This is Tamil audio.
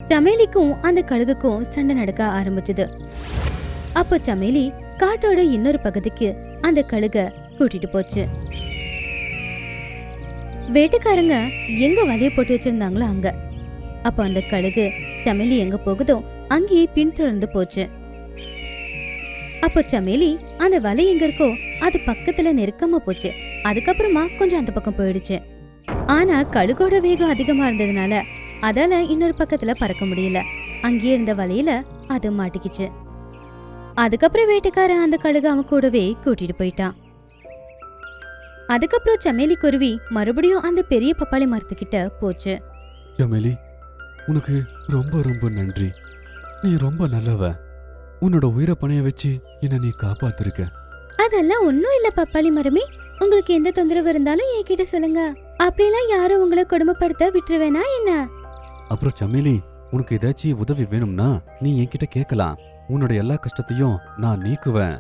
சமேலிக்கும் அந்த கழுகுக்கும் சண்டை நடக்க ஆரம்பிச்சது. அப்போ சமேலி காட்டோட இன்னொரு பகுதிக்கு அந்த கழுக கூட்டிட்டு போச்சு. வேட்டைக்காரங்க எங்க வலைய போட்டு வச்சிருந்தாங்களோ அங்க. அப்ப அந்த கழுகு சமேலி எங்க போகுதோ அங்கேயே பின்தொடர்ந்து போச்சு. அப்போ சமேலி அந்த வலை எங்க இருக்கோ அது பக்கத்துல நெருக்கமா போச்சு. அதுக்கப்புறமா கொஞ்சம் அந்த பக்கம் போயிடுச்சு. ஆனா கழுகோட வேகம் அதிகமா இருந்ததுனால அதால இன்னொரு பக்கத்துல பறக்க முடியல. அங்கே இருந்த வலையில அது மாட்டிக்கிச்சு. அதுக்கப்புறம் வேட்டைக்காரன் அந்த கழுக அவன் கூடவே கூட்டிட்டு போயிட்டான். அதுக்கப்புறம் சமேலி குருவி மறுபடியும் அந்த பெரிய பப்பாளி மரத்துக்கிட்ட போச்சு. சமேலி, உனக்கு ரொம்ப ரொம்ப நன்றி. நீ ரொம்ப நல்லவ. உன்னோட உயிரை பணைய வச்சு என்ன நீ காப்பாத்திருக்க. அதெல்லாம் ஒன்னும் இல்ல பப்பாளி மரமே. உங்களுக்கு எந்த தொந்தரவு இருந்தாலும் என்கிட்ட சொல்லுங்க. அப்படிலாம் யாரும் உங்களை கொடுமைப்படுத்த விட்டுருவேனா என்ன? அப்புறம் சமேலி, உனக்கு ஏதாச்சும் உதவி வேணும்னா நீ என்கிட்ட கேட்கலாம். உன்னோட எல்லா கஷ்டத்தையும் நான் நீக்குவேன்.